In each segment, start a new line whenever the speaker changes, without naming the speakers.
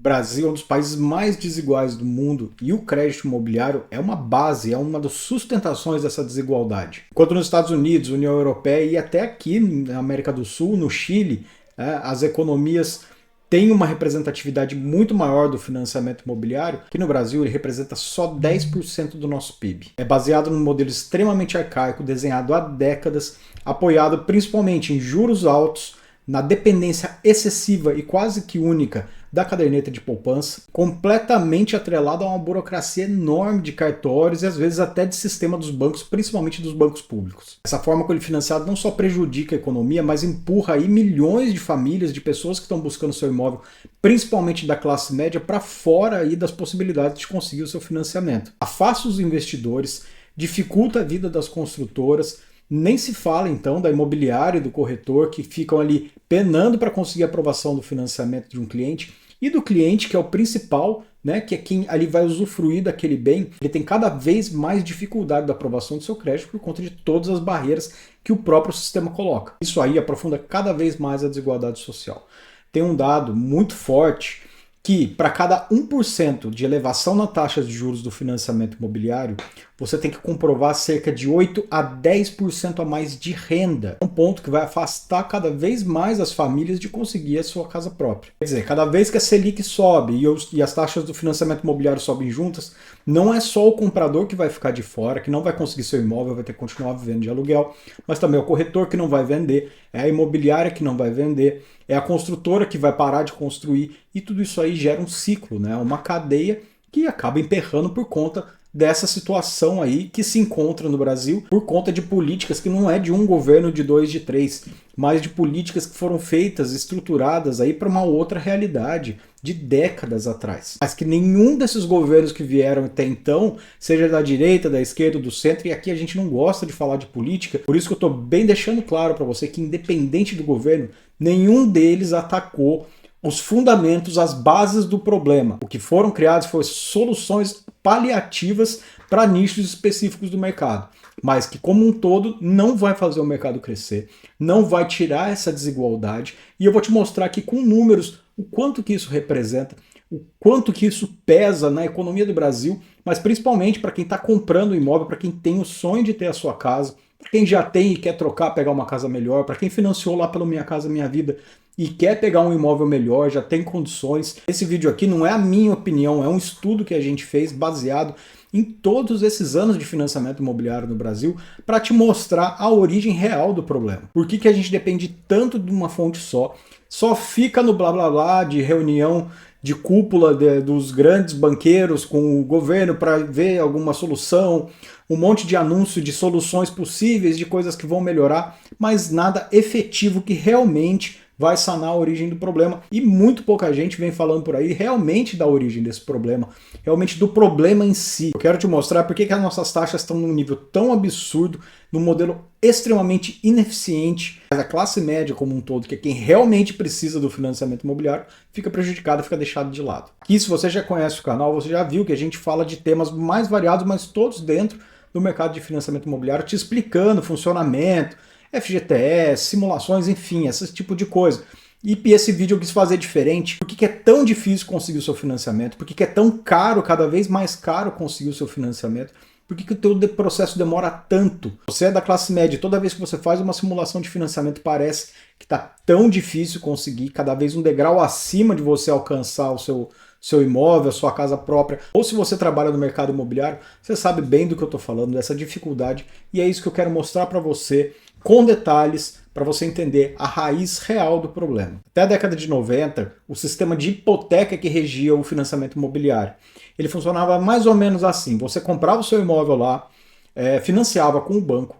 Brasil é um dos países mais desiguais do mundo e o crédito imobiliário é uma base, é uma das sustentações dessa desigualdade. Enquanto nos Estados Unidos, União Europeia e até aqui na América do Sul, no Chile, as economias têm uma representatividade muito maior do financiamento imobiliário, que no Brasil ele representa só 10% do nosso PIB. É baseado num modelo extremamente arcaico, desenhado há décadas, apoiado principalmente em juros altos, na dependência excessiva e quase que única da caderneta de poupança, completamente atrelado a uma burocracia enorme de cartórios e às vezes até de sistema dos bancos, principalmente dos bancos públicos. Essa forma como ele é financiado não só prejudica a economia, mas empurra aí milhões de famílias, de pessoas que estão buscando seu imóvel, principalmente da classe média, para fora aí das possibilidades de conseguir o seu financiamento. Afasta os investidores, dificulta a vida das construtoras. Nem se fala então da imobiliária e do corretor que ficam ali penando para conseguir a aprovação do financiamento de um cliente e do cliente, que é o principal, né, que é quem ali vai usufruir daquele bem. Ele tem cada vez mais dificuldade da aprovação do seu crédito por conta de todas as barreiras que o próprio sistema coloca. Isso aí aprofunda cada vez mais a desigualdade social. Tem um dado muito forte que para cada 1% de elevação na taxa de juros do financiamento imobiliário, você tem que comprovar cerca de 8 a 10% a mais de renda. Um ponto que vai afastar cada vez mais as famílias de conseguir a sua casa própria. Quer dizer, cada vez que a Selic sobe e as taxas do financiamento imobiliário sobem juntas, não é só o comprador que vai ficar de fora, que não vai conseguir seu imóvel, vai ter que continuar vivendo de aluguel, mas também é o corretor que não vai vender, é a imobiliária que não vai vender, é a construtora que vai parar de construir, e tudo isso aí gera um ciclo, né? Uma cadeia que acaba emperrando por conta dessa situação aí que se encontra no Brasil por conta de políticas que não é de um governo, de dois, de três, mas de políticas que foram feitas, estruturadas aí para uma outra realidade de décadas atrás. Mas que nenhum desses governos que vieram até então, seja da direita, da esquerda, do centro, e aqui a gente não gosta de falar de política, por isso que eu estou bem deixando claro para você que independente do governo, nenhum deles atacou os fundamentos, as bases do problema. O que foram criados foram soluções paliativas para nichos específicos do mercado, mas que como um todo não vai fazer o mercado crescer, não vai tirar essa desigualdade, e eu vou te mostrar aqui com números o quanto que isso representa, o quanto que isso pesa na economia do Brasil, mas principalmente para quem está comprando um imóvel, para quem tem o sonho de ter a sua casa, para quem já tem e quer trocar, pegar uma casa melhor, para quem financiou lá pelo Minha Casa Minha Vida e quer pegar um imóvel melhor, já tem condições. Esse vídeo aqui não é a minha opinião, é um estudo que a gente fez baseado em todos esses anos de financiamento imobiliário no Brasil para te mostrar a origem real do problema. Por que que a gente depende tanto de uma fonte só fica no blá blá blá de reunião de cúpula dos grandes banqueiros com o governo para ver alguma solução, um monte de anúncio de soluções possíveis, de coisas que vão melhorar, mas nada efetivo que realmente vai sanar a origem do problema, e muito pouca gente vem falando por aí realmente da origem desse problema, realmente do problema em si. Eu quero te mostrar por que as nossas taxas estão num nível tão absurdo, num modelo extremamente ineficiente, mas a classe média como um todo, que é quem realmente precisa do financiamento imobiliário, fica prejudicada, fica deixado de lado. Aqui, se você já conhece o canal, você já viu que a gente fala de temas mais variados, mas todos dentro do mercado de financiamento imobiliário, te explicando funcionamento, FGTS, simulações, enfim, esse tipo de coisa. E esse vídeo eu quis fazer diferente. Por que é tão difícil conseguir o seu financiamento? Por que é tão caro, cada vez mais caro conseguir o seu financiamento? Por que o teu processo demora tanto? Você é da classe média, toda vez que você faz uma simulação de financiamento parece que está tão difícil conseguir, cada vez um degrau acima de você alcançar o seu imóvel, a sua casa própria, ou se você trabalha no mercado imobiliário, você sabe bem do que eu estou falando, dessa dificuldade, e é isso que eu quero mostrar para você, com detalhes, para você entender a raiz real do problema. Até a década de 90, o sistema de hipoteca que regia o financiamento imobiliário, ele funcionava mais ou menos assim, você comprava o seu imóvel lá, financiava com o banco,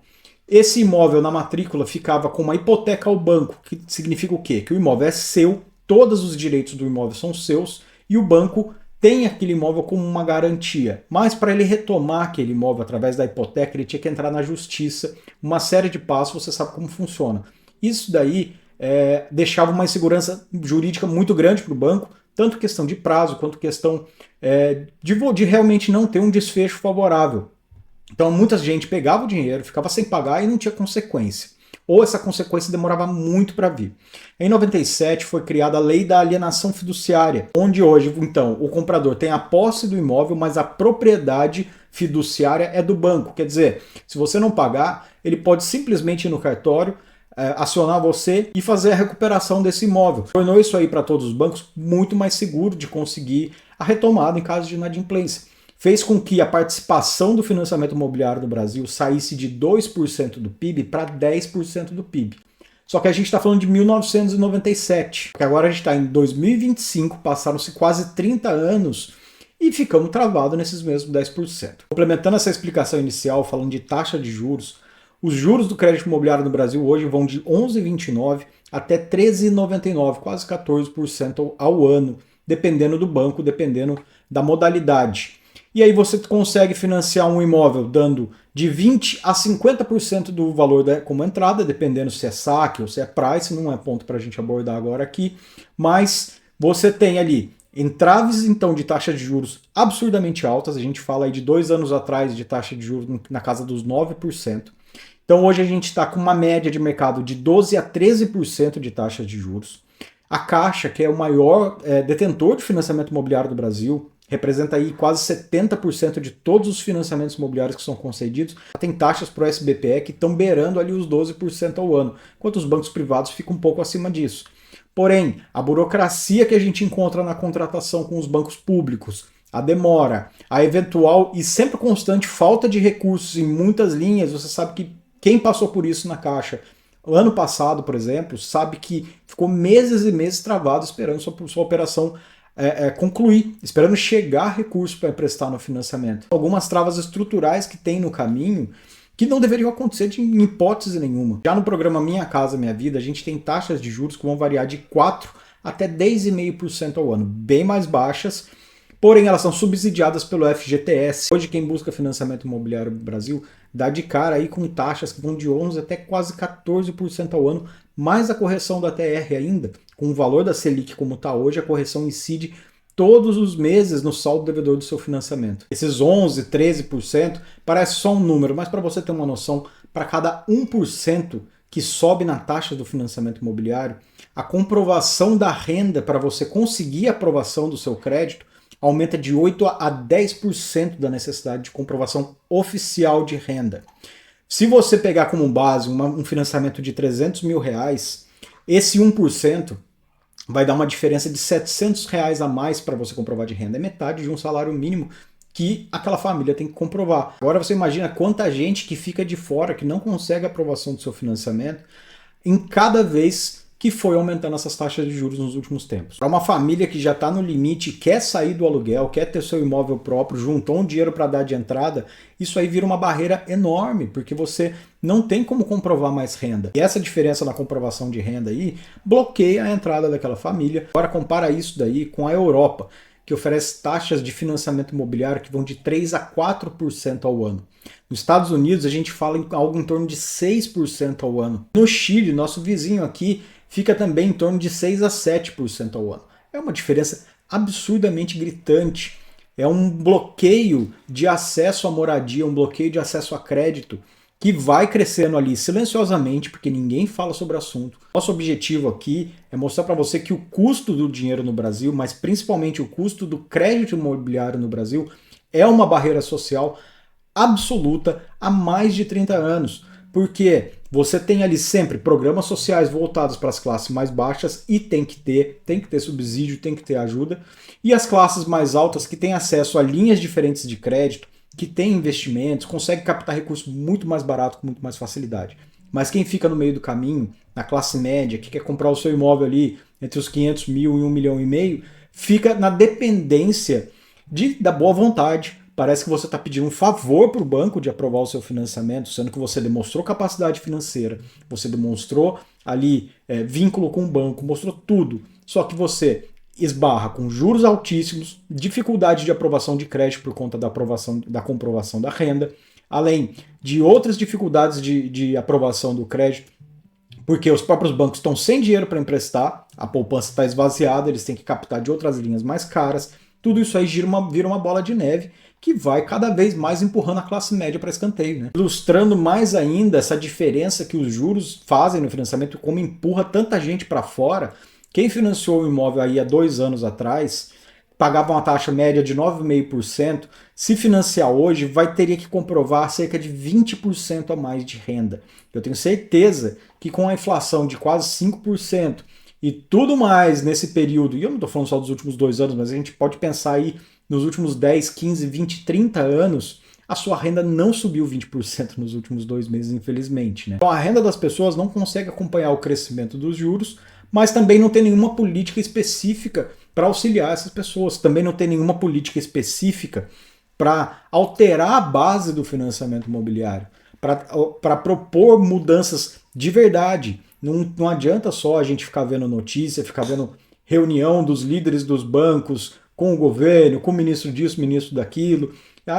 esse imóvel na matrícula ficava com uma hipoteca ao banco, que significa o quê? Que o imóvel é seu, todos os direitos do imóvel são seus, e o banco tem aquele imóvel como uma garantia. Mas para ele retomar aquele imóvel através da hipoteca, ele tinha que entrar na justiça, uma série de passos, você sabe como funciona. Isso daí deixava uma insegurança jurídica muito grande para o banco, tanto questão de prazo, quanto questão de realmente não ter um desfecho favorável. Então muita gente pegava o dinheiro, ficava sem pagar e não tinha consequência. ou essa consequência demorava muito para vir. Em 97 foi criada a Lei da Alienação Fiduciária, onde hoje, então, o comprador tem a posse do imóvel, mas a propriedade fiduciária é do banco. Quer dizer, se você não pagar, ele pode simplesmente ir no cartório, acionar você e fazer a recuperação desse imóvel. Tornou isso aí para todos os bancos muito mais seguro de conseguir a retomada em caso de inadimplência. Fez com que a participação do financiamento imobiliário no Brasil saísse de 2% do PIB para 10% do PIB. Só que a gente está falando de 1997, porque agora a gente está em 2025, passaram-se quase 30 anos e ficamos travados nesses mesmos 10%. Complementando essa explicação inicial, falando de taxa de juros, os juros do crédito imobiliário no Brasil hoje vão de 11,29% até 13,99%, quase 14% ao ano, dependendo do banco, dependendo da modalidade. E aí você consegue financiar um imóvel dando de 20% a 50% do valor como entrada, dependendo se é saque ou se é price, não é ponto para a gente abordar agora aqui, mas você tem ali entraves então de taxa de juros absurdamente altas, a gente fala aí de 2 anos atrás de taxa de juros na casa dos 9%. Então hoje a gente está com uma média de mercado de 12% a 13% de taxa de juros. A Caixa, que é o maior detentor de financiamento imobiliário do Brasil, representa aí quase 70% de todos os financiamentos imobiliários que são concedidos. Tem taxas para o SBPE que estão beirando ali os 12% ao ano, enquanto os bancos privados ficam um pouco acima disso. Porém, a burocracia que a gente encontra na contratação com os bancos públicos, a demora, a eventual e sempre constante falta de recursos em muitas linhas, você sabe que quem passou por isso na Caixa o ano passado, por exemplo, sabe que ficou meses e meses travado esperando sua operação concluir, esperando chegar recurso para emprestar no financiamento. Algumas travas estruturais que tem no caminho que não deveriam acontecer em hipótese nenhuma. Já no programa Minha Casa Minha Vida, a gente tem taxas de juros que vão variar de 4% até 10,5% ao ano, bem mais baixas, porém elas são subsidiadas pelo FGTS. Hoje quem busca financiamento imobiliário no Brasil dá de cara aí com taxas que vão de 11% até quase 14% ao ano, mais a correção da TR ainda, com o valor da Selic como está hoje, a correção incide todos os meses no saldo devedor do seu financiamento. Esses 11%, 13% parece só um número, mas para você ter uma noção, para cada 1% que sobe na taxa do financiamento imobiliário, a comprovação da renda para você conseguir a aprovação do seu crédito aumenta de 8% a 10% da necessidade de comprovação oficial de renda. Se você pegar como base um financiamento de R$300 mil, esse 1% vai dar uma diferença de R$700 a mais para você comprovar de renda. É metade de um salário mínimo que aquela família tem que comprovar. Agora você imagina quanta gente que fica de fora, que não consegue a aprovação do seu financiamento, em cada vez que foi aumentando essas taxas de juros nos últimos tempos. Para uma família que já está no limite, quer sair do aluguel, quer ter seu imóvel próprio, juntou um dinheiro para dar de entrada, isso aí vira uma barreira enorme, porque você não tem como comprovar mais renda. E essa diferença na comprovação de renda aí bloqueia a entrada daquela família. Agora compara isso daí com a Europa, que oferece taxas de financiamento imobiliário que vão de 3% a 4% ao ano. Nos Estados Unidos a gente fala em algo em torno de 6% ao ano. No Chile, nosso vizinho aqui, fica também em torno de 6% a 7% ao ano. É uma diferença absurdamente gritante. É um bloqueio de acesso à moradia, um bloqueio de acesso a crédito que vai crescendo ali silenciosamente, porque ninguém fala sobre o assunto. Nosso objetivo aqui é mostrar para você que o custo do dinheiro no Brasil, mas principalmente o custo do crédito imobiliário no Brasil, é uma barreira social absoluta há mais de 30 anos. Porque você tem ali sempre programas sociais voltados para as classes mais baixas e tem que ter subsídio, tem que ter ajuda. E as classes mais altas que têm acesso a linhas diferentes de crédito, que têm investimentos, conseguem captar recursos muito mais barato, com muito mais facilidade. Mas quem fica no meio do caminho, na classe média, que quer comprar o seu imóvel ali entre os 500 mil e 1,5 milhão, fica na dependência da boa vontade. Parece que você está pedindo um favor para o banco de aprovar o seu financiamento, sendo que você demonstrou capacidade financeira, você demonstrou ali vínculo com o banco, mostrou tudo. Só que você esbarra com juros altíssimos, dificuldade de aprovação de crédito por conta da comprovação da renda, além de outras dificuldades de aprovação do crédito, porque os próprios bancos estão sem dinheiro para emprestar, a poupança está esvaziada, eles têm que captar de outras linhas mais caras. tudo isso aí vira uma bola de neve que vai cada vez mais empurrando a classe média para escanteio, né? Ilustrando mais ainda essa diferença que os juros fazem no financiamento, como empurra tanta gente para fora. Quem financiou o imóvel aí há 2 anos atrás pagava uma taxa média de 9,5%, se financiar hoje teria que comprovar cerca de 20% a mais de renda. Eu tenho certeza que com a inflação de quase 5% e tudo mais nesse período, e eu não estou falando só dos últimos 2 anos, mas a gente pode pensar aí nos últimos 10, 15, 20, 30 anos, a sua renda não subiu 20% nos últimos 2 meses, infelizmente, né? Então a renda das pessoas não consegue acompanhar o crescimento dos juros, mas também não tem nenhuma política específica para auxiliar essas pessoas. Também não tem nenhuma política específica para alterar a base do financiamento imobiliário, para propor mudanças de verdade. Não adianta só a gente ficar vendo notícia, ficar vendo reunião dos líderes dos bancos com o governo, com o ministro disso, ministro daquilo.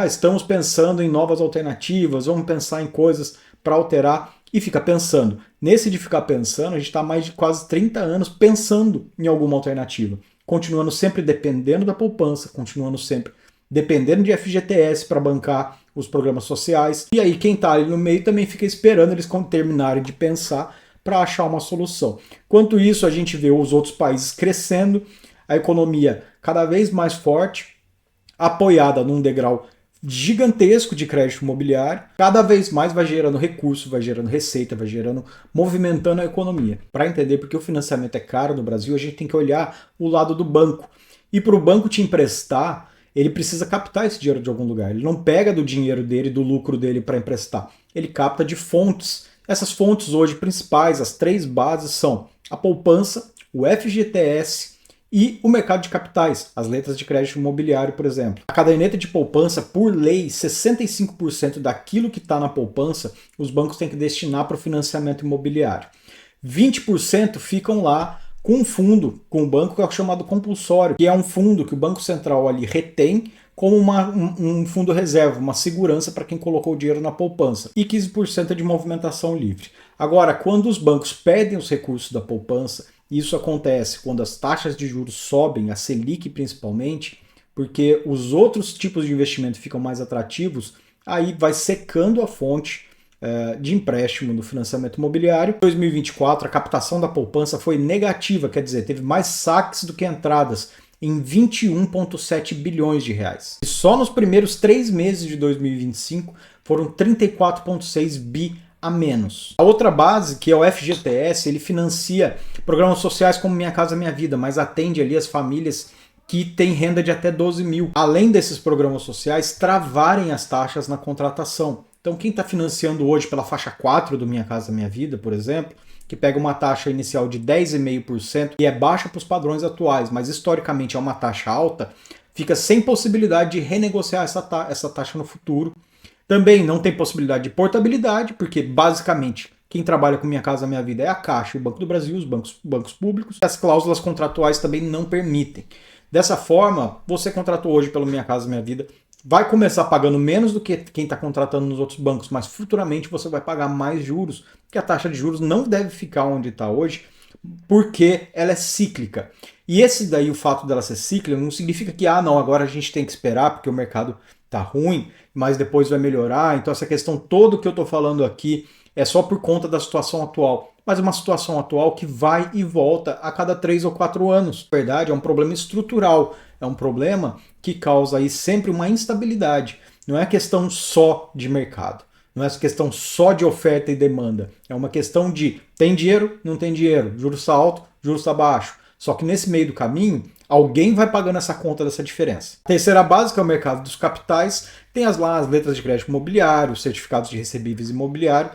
Estamos pensando em novas alternativas, vamos pensar em coisas para alterar. E fica pensando. Nesse de ficar pensando, a gente está há mais de quase 30 anos pensando em alguma alternativa. Continuando sempre dependendo da poupança, continuando sempre dependendo de FGTS para bancar os programas sociais. E aí quem está ali no meio também fica esperando eles terminarem de pensar para achar uma solução. Enquanto isso, a gente vê os outros países crescendo, a economia cada vez mais forte, apoiada num degrau gigantesco de crédito imobiliário, cada vez mais vai gerando recurso, vai gerando receita, vai gerando, movimentando a economia. Para entender porque o financiamento é caro no Brasil, a gente tem que olhar o lado do banco. E para o banco te emprestar, ele precisa captar esse dinheiro de algum lugar. Ele não pega do dinheiro dele, do lucro dele para emprestar. Ele capta de fontes. Essas fontes hoje principais, as 3 bases são a poupança, o FGTS e o mercado de capitais, as letras de crédito imobiliário, por exemplo. A caderneta de poupança, por lei, 65% daquilo que está na poupança, os bancos têm que destinar para o financiamento imobiliário. 20% ficam lá com um fundo, com um banco que é chamado compulsório, que é um fundo que o Banco Central ali retém como um fundo reserva, uma segurança para quem colocou o dinheiro na poupança. E 15% é de movimentação livre. Agora, quando os bancos perdem os recursos da poupança, isso acontece quando as taxas de juros sobem, a Selic principalmente, porque os outros tipos de investimento ficam mais atrativos, aí vai secando a fonte de empréstimo do financiamento imobiliário. Em 2024, a captação da poupança foi negativa, quer dizer, teve mais saques do que entradas, em 21,7 bilhões de reais. E só nos primeiros 3 meses de 2025 foram 34,6 bi a menos. A outra base, que é o FGTS, ele financia programas sociais como Minha Casa Minha Vida, mas atende ali as famílias que têm renda de até 12 mil. Além desses programas sociais, travarem as taxas na contratação. Então quem está financiando hoje pela faixa 4 do Minha Casa Minha Vida, por exemplo, que pega uma taxa inicial de 10,5% e é baixa para os padrões atuais, mas historicamente é uma taxa alta, fica sem possibilidade de renegociar essa taxa no futuro. Também não tem possibilidade de portabilidade, porque basicamente quem trabalha com Minha Casa Minha Vida é a Caixa, o Banco do Brasil, os bancos públicos. As cláusulas contratuais também não permitem. Dessa forma, você contratou hoje pelo Minha Casa Minha Vida, vai começar pagando menos do que quem está contratando nos outros bancos, mas futuramente você vai pagar mais juros, porque a taxa de juros não deve ficar onde está hoje, porque ela é cíclica. E esse daí, o fato dela ser cíclica, não significa que, não, agora a gente tem que esperar porque o mercado está ruim, mas depois vai melhorar. Então essa questão toda que eu estou falando aqui é só por conta da situação atual. Mas é uma situação atual que vai e volta a cada 3 ou 4 anos. Na verdade, é um problema estrutural, é um problema que causa aí sempre uma instabilidade. Não é questão só de mercado, não é questão só de oferta e demanda. É uma questão de tem dinheiro, não tem dinheiro, juros está alto, juros está baixo. Só que nesse meio do caminho, alguém vai pagando essa conta dessa diferença. A terceira base, que é o mercado dos capitais, tem as letras de crédito imobiliário, os certificados de recebíveis imobiliário,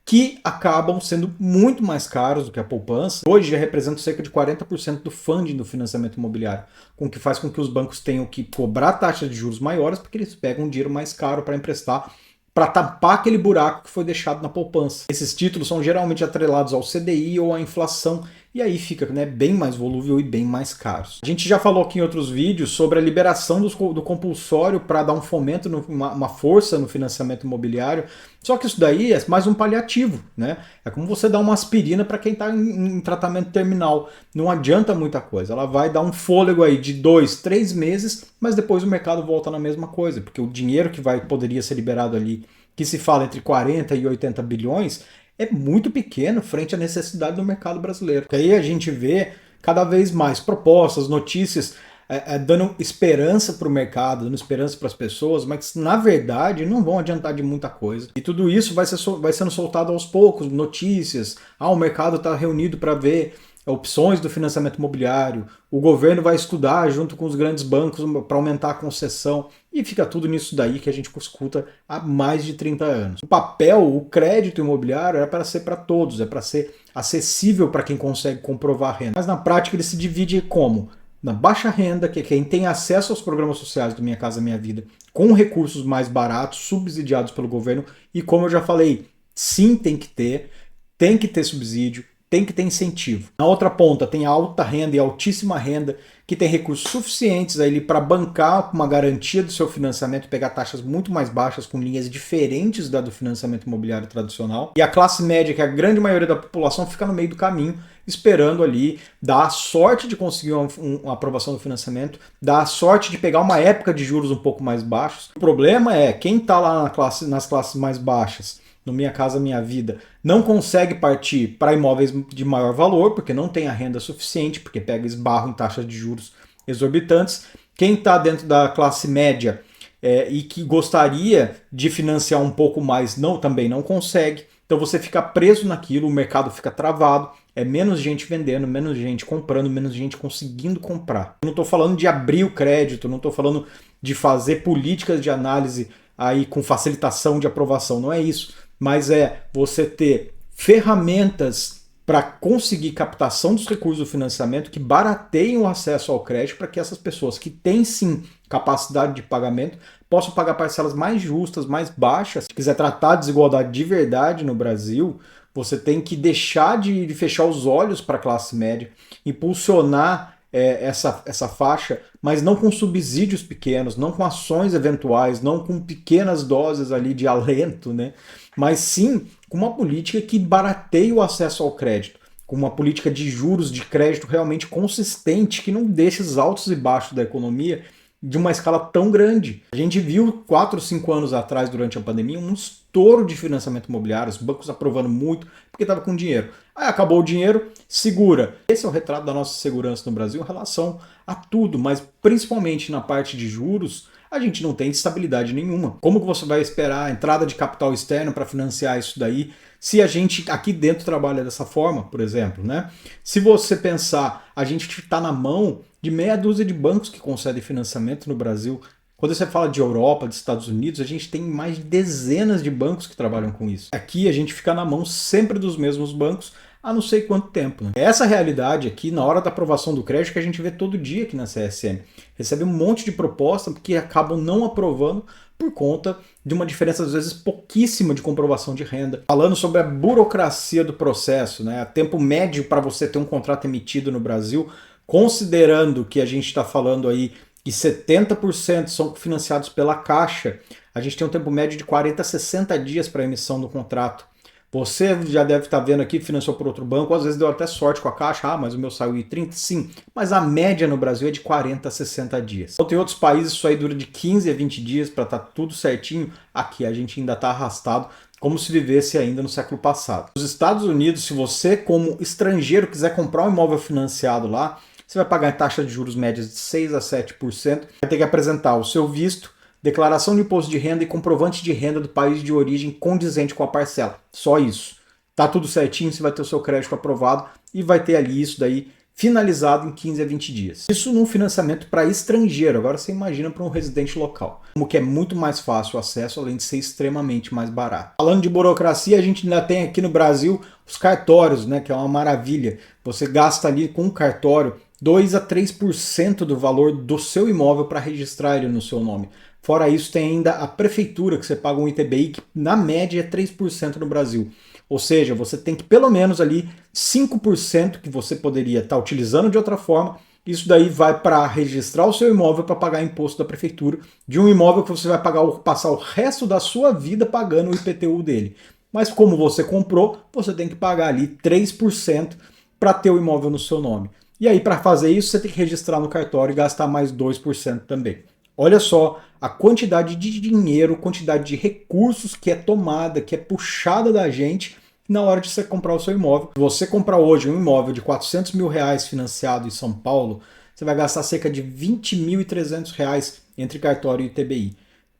que acabam sendo muito mais caros do que a poupança. Hoje já representam cerca de 40% do funding do financiamento imobiliário, com que faz com que os bancos tenham que cobrar taxas de juros maiores, porque eles pegam um dinheiro mais caro para emprestar, para tapar aquele buraco que foi deixado na poupança. Esses títulos são geralmente atrelados ao CDI ou à inflação, e aí fica, né, bem mais volúvel e bem mais caro. A gente já falou aqui em outros vídeos sobre a liberação do compulsório para dar um fomento, uma força no financiamento imobiliário, só que isso daí é mais um paliativo, né? É como você dar uma aspirina para quem está em tratamento terminal. Não adianta muita coisa. Ela vai dar um fôlego aí de 2, 3 meses, mas depois o mercado volta na mesma coisa, porque o dinheiro que poderia ser liberado ali, que se fala entre 40 e 80 bilhões, é muito pequeno frente à necessidade do mercado brasileiro. Porque aí a gente vê cada vez mais propostas, notícias dando esperança para o mercado, dando esperança para as pessoas, mas na verdade não vão adiantar de muita coisa. E tudo isso vai sendo soltado aos poucos, notícias, o mercado está reunido para ver opções do financiamento imobiliário, o governo vai estudar junto com os grandes bancos para aumentar a concessão, e fica tudo nisso daí que a gente escuta há mais de 30 anos. O papel, o crédito imobiliário é para ser para todos, é para ser acessível para quem consegue comprovar a renda. Mas na prática ele se divide como? Na baixa renda, que é quem tem acesso aos programas sociais do Minha Casa Minha Vida, com recursos mais baratos, subsidiados pelo governo, e como eu já falei, sim, tem que ter subsídio, tem que ter incentivo. Na outra ponta tem a alta renda e a altíssima renda, que tem recursos suficientes para bancar uma garantia do seu financiamento, pegar taxas muito mais baixas com linhas diferentes da do financiamento imobiliário tradicional. E a classe média, que é a grande maioria da população, fica no meio do caminho, esperando ali dar a sorte de conseguir uma aprovação do financiamento, dar a sorte de pegar uma época de juros um pouco mais baixos. O problema é quem está lá nas classes mais baixas, no Minha Casa Minha Vida, não consegue partir para imóveis de maior valor, porque não tem a renda suficiente, porque pega esbarro em taxas de juros exorbitantes. Quem está dentro da classe média e que gostaria de financiar um pouco mais, também não consegue. Então você fica preso naquilo, o mercado fica travado, é menos gente vendendo, menos gente comprando, menos gente conseguindo comprar. Eu não estou falando de abrir o crédito, não estou falando de fazer políticas de análise aí com facilitação de aprovação, não é isso. Mas é você ter ferramentas para conseguir captação dos recursos do financiamento que barateiem o acesso ao crédito para que essas pessoas que têm sim capacidade de pagamento possam pagar parcelas mais justas, mais baixas. Se quiser tratar a desigualdade de verdade no Brasil, você tem que deixar de fechar os olhos para a classe média, impulsionar essa faixa, mas não com subsídios pequenos, não com ações eventuais, não com pequenas doses ali de alento, né? Mas sim com uma política que barateie o acesso ao crédito, com uma política de juros de crédito realmente consistente, que não deixe os altos e baixos da economia de uma escala tão grande. A gente viu 4 ou 5 anos atrás, durante a pandemia, um estouro de financiamento imobiliário, os bancos aprovando muito, porque estava com dinheiro. Aí acabou o dinheiro, segura. Esse é o retrato da nossa segurança no Brasil em relação a tudo, mas principalmente na parte de juros, a gente não tem estabilidade nenhuma. Como que você vai esperar a entrada de capital externo para financiar isso daí, se a gente aqui dentro trabalha dessa forma, por exemplo, né? Se você pensar, a gente está na mão de meia dúzia de bancos que concedem financiamento no Brasil. Quando você fala de Europa, de Estados Unidos, a gente tem mais de dezenas de bancos que trabalham com isso. Aqui a gente fica na mão sempre dos mesmos bancos há não sei quanto tempo. Né? Essa realidade aqui, na hora da aprovação do crédito, que a gente vê todo dia aqui na CSN. Recebe um monte de proposta que acabam não aprovando por conta de uma diferença, às vezes, pouquíssima de comprovação de renda. Falando sobre a burocracia do processo, né? O tempo médio para você ter um contrato emitido no Brasil, considerando que a gente está falando aí que 70% são financiados pela Caixa, a gente tem um tempo médio de 40 a 60 dias para a emissão do contrato. Você já deve estar vendo aqui, financiou por outro banco, às vezes deu até sorte com a Caixa, mas o meu saiu em 30, sim, mas a média no Brasil é de 40 a 60 dias. Então, tem outros países isso aí dura de 15 a 20 dias para estar tudo certinho, aqui a gente ainda está arrastado, como se vivesse ainda no século passado. Nos Estados Unidos, se você como estrangeiro quiser comprar um imóvel financiado lá, você vai pagar taxa de juros médias de 6 a 7%, vai ter que apresentar o seu visto, declaração de imposto de renda e comprovante de renda do país de origem condizente com a parcela. Só isso. Tá tudo certinho, você vai ter o seu crédito aprovado e vai ter ali isso daí finalizado em 15 a 20 dias. Isso num financiamento para estrangeiro. Agora você imagina para um residente local. Como que é muito mais fácil o acesso, além de ser extremamente mais barato. Falando de burocracia, a gente ainda tem aqui no Brasil os cartórios, né, que é uma maravilha. Você gasta ali com um cartório 2 a 3% do valor do seu imóvel para registrar ele no seu nome. Fora isso, tem ainda a prefeitura, que você paga um ITBI, que na média é 3% no Brasil. Ou seja, você tem que pelo menos ali 5% que você poderia estar utilizando de outra forma. Isso daí vai para registrar o seu imóvel para pagar imposto da prefeitura de um imóvel que você vai passar o resto da sua vida pagando o IPTU dele. Mas como você comprou, você tem que pagar ali 3% para ter o imóvel no seu nome. E aí, para fazer isso, você tem que registrar no cartório e gastar mais 2% também. Olha só a quantidade de dinheiro, quantidade de recursos que é tomada, que é puxada da gente na hora de você comprar o seu imóvel. Se você comprar hoje um imóvel de R$ 400 mil financiado em São Paulo, você vai gastar cerca de R$ 20.300 entre cartório e ITBI.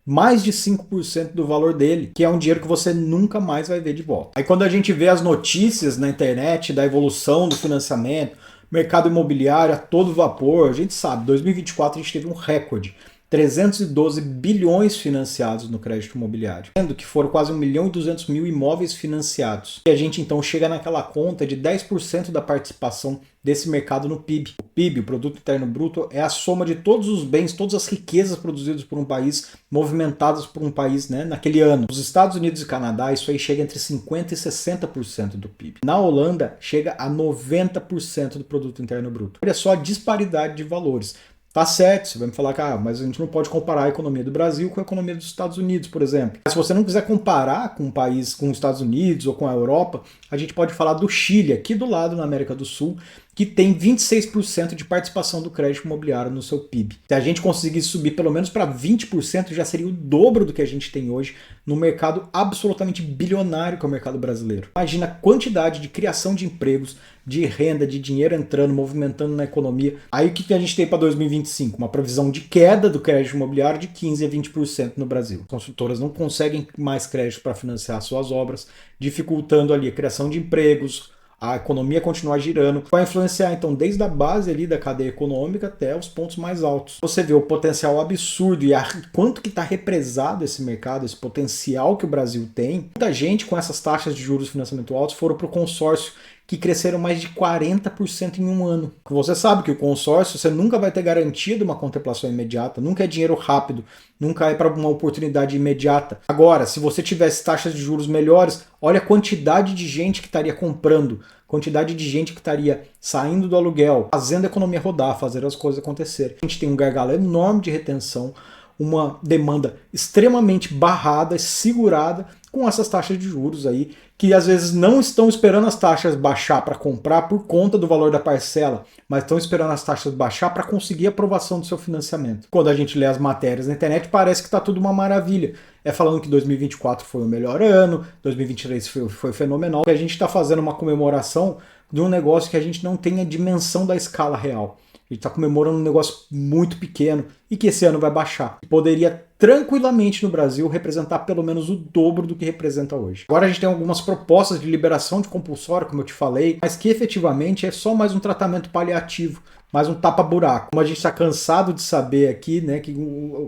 Mais de 5% do valor dele, que é um dinheiro que você nunca mais vai ver de volta. Aí quando a gente vê as notícias na internet da evolução do financiamento, mercado imobiliário a todo vapor, a gente sabe, 2024 a gente teve um recorde. 312 bilhões financiados no crédito imobiliário, sendo que foram quase 1.200.000 imóveis financiados. E a gente então chega naquela conta de 10% da participação desse mercado no PIB. O PIB, o Produto Interno Bruto, é a soma de todos os bens, todas as riquezas produzidas por um país, movimentadas por um país, né, naquele ano. Nos Estados Unidos e Canadá, isso aí chega entre 50% e 60% do PIB. Na Holanda, chega a 90% do Produto Interno Bruto. Olha só a disparidade de valores. Tá certo, você vai me falar que mas a gente não pode comparar a economia do Brasil com a economia dos Estados Unidos, por exemplo. Mas se você não quiser comparar com um país, com os Estados Unidos ou com a Europa, a gente pode falar do Chile, aqui do lado na América do Sul, que tem 26% de participação do crédito imobiliário no seu PIB. Se a gente conseguisse subir pelo menos para 20%, já seria o dobro do que a gente tem hoje no mercado absolutamente bilionário que é o mercado brasileiro. Imagina a quantidade de criação de empregos, de renda, de dinheiro entrando, movimentando na economia. Aí o que a gente tem para 2025? Uma previsão de queda do crédito imobiliário de 15% a 20% no Brasil. As construtoras não conseguem mais crédito para financiar suas obras, dificultando ali a criação de empregos, a economia continuar girando, vai influenciar então desde a base ali da cadeia econômica até os pontos mais altos. Você vê o potencial absurdo e quanto que está represado esse mercado, esse potencial que o Brasil tem. Muita gente com essas taxas de juros de financiamento altos foram para o consórcio, que cresceram mais de 40% em um ano. Você sabe que o consórcio, você nunca vai ter garantia de uma contemplação imediata, nunca é dinheiro rápido, nunca é para uma oportunidade imediata. Agora, se você tivesse taxas de juros melhores, olha a quantidade de gente que estaria comprando, quantidade de gente que estaria saindo do aluguel, fazendo a economia rodar, fazendo as coisas acontecerem. A gente tem um gargalo enorme de retenção, uma demanda extremamente barrada, segurada com essas taxas de juros aí, que às vezes não estão esperando as taxas baixar para comprar por conta do valor da parcela, mas estão esperando as taxas baixar para conseguir a aprovação do seu financiamento. Quando a gente lê as matérias na internet, parece que está tudo uma maravilha. É falando que 2024 foi o melhor ano, 2023 foi fenomenal, que a gente está fazendo uma comemoração de um negócio que a gente não tem a dimensão da escala real. A gente está comemorando um negócio muito pequeno e que esse ano vai baixar. Poderia tranquilamente no Brasil representar pelo menos o dobro do que representa hoje. Agora a gente tem algumas propostas de liberação de compulsório, como eu te falei, mas que efetivamente é só mais um tratamento paliativo, mais um tapa-buraco. Como a gente está cansado de saber aqui, né, que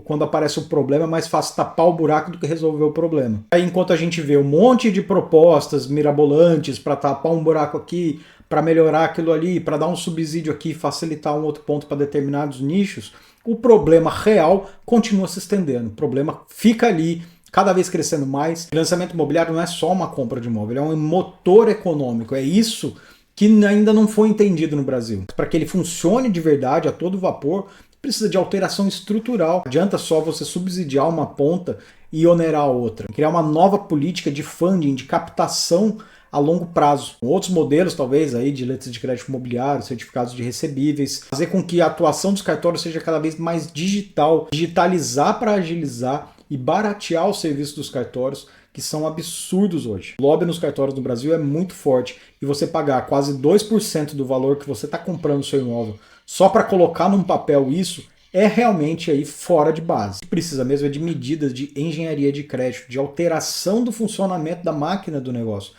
quando aparece um problema é mais fácil tapar o buraco do que resolver o problema. Aí enquanto a gente vê um monte de propostas mirabolantes para tapar um buraco aqui, para melhorar aquilo ali, para dar um subsídio aqui, facilitar um outro ponto para determinados nichos, o problema real continua se estendendo. O problema fica ali, cada vez crescendo mais. O financiamento imobiliário não é só uma compra de imóvel, é um motor econômico. É isso que ainda não foi entendido no Brasil. Para que ele funcione de verdade, a todo vapor, precisa de alteração estrutural. Não adianta só você subsidiar uma ponta e onerar a outra. Criar uma nova política de funding, de captação a longo prazo. Outros modelos, talvez, aí, de letras de crédito imobiliário, certificados de recebíveis, fazer com que a atuação dos cartórios seja cada vez mais digital, digitalizar para agilizar e baratear os serviços dos cartórios, que são absurdos hoje. O lobby nos cartórios do Brasil é muito forte e você pagar quase 2% do valor que você está comprando o seu imóvel só para colocar num papel isso, é realmente aí fora de base. O que precisa mesmo é de medidas de engenharia de crédito, de alteração do funcionamento da máquina do negócio.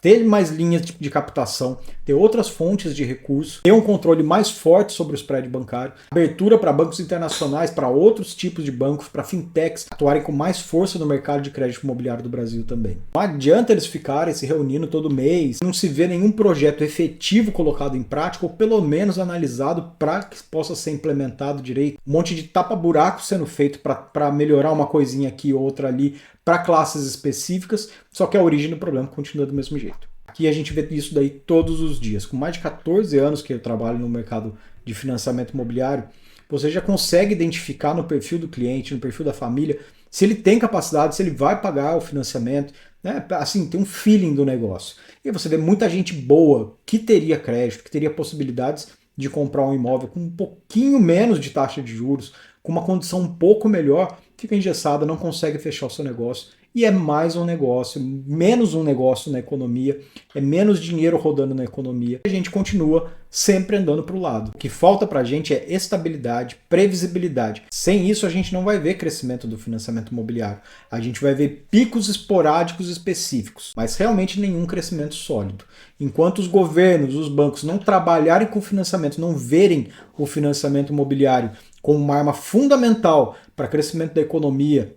Ter mais linhas de captação, ter outras fontes de recurso, ter um controle mais forte sobre o spread bancário, abertura para bancos internacionais, para outros tipos de bancos, para fintechs atuarem com mais força no mercado de crédito imobiliário do Brasil também. Não adianta eles ficarem se reunindo todo mês, não se vê nenhum projeto efetivo colocado em prática, ou pelo menos analisado para que possa ser implementado direito. Um monte de tapa-buraco sendo feito para melhorar uma coisinha aqui, outra ali, para classes específicas, só que a origem do problema continua do mesmo jeito. Aqui a gente vê isso daí todos os dias. Com mais de 14 anos que eu trabalho no mercado de financiamento imobiliário, você já consegue identificar no perfil do cliente, no perfil da família, se ele tem capacidade, se ele vai pagar o financiamento, né? Assim, tem um feeling do negócio. E você vê muita gente boa que teria crédito, que teria possibilidades de comprar um imóvel com um pouquinho menos de taxa de juros, com uma condição um pouco melhor, fica engessada, não consegue fechar o seu negócio. E é mais um negócio, menos um negócio na economia, é menos dinheiro rodando na economia. A gente continua sempre andando para o lado. O que falta para a gente é estabilidade, previsibilidade. Sem isso a gente não vai ver crescimento do financiamento imobiliário. A gente vai ver picos esporádicos específicos, mas realmente nenhum crescimento sólido. Enquanto os governos, os bancos não trabalharem com financiamento, não verem o financiamento imobiliário como uma arma fundamental para o crescimento da economia,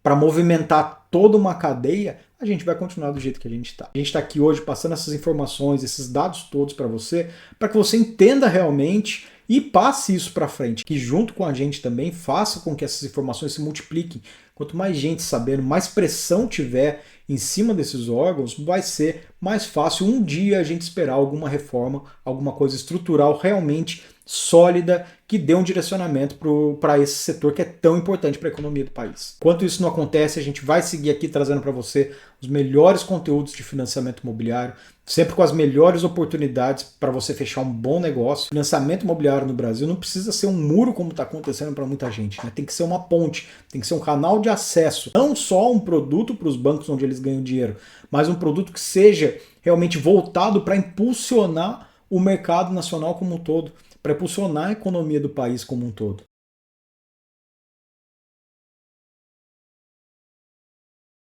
para movimentar toda uma cadeia, a gente vai continuar do jeito que a gente está. A gente está aqui hoje passando essas informações, esses dados todos para que você entenda realmente e passe isso para frente, que junto com a gente também faça com que essas informações se multipliquem. Quanto mais gente sabendo, mais pressão tiver em cima desses órgãos, vai ser mais fácil um dia a gente esperar alguma reforma, alguma coisa estrutural realmente sólida que dê um direcionamento para esse setor que é tão importante para a economia do país. Enquanto isso não acontece, a gente vai seguir aqui trazendo para você os melhores conteúdos de financiamento imobiliário, sempre com as melhores oportunidades para você fechar um bom negócio. Financiamento imobiliário no Brasil não precisa ser um muro como está acontecendo para muita gente, né? Tem que ser uma ponte, tem que ser um canal de acesso, não só um produto para os bancos onde eles ganham dinheiro, mas um produto que seja realmente voltado para impulsionar o mercado nacional como um todo, para impulsionar a economia do país como um todo.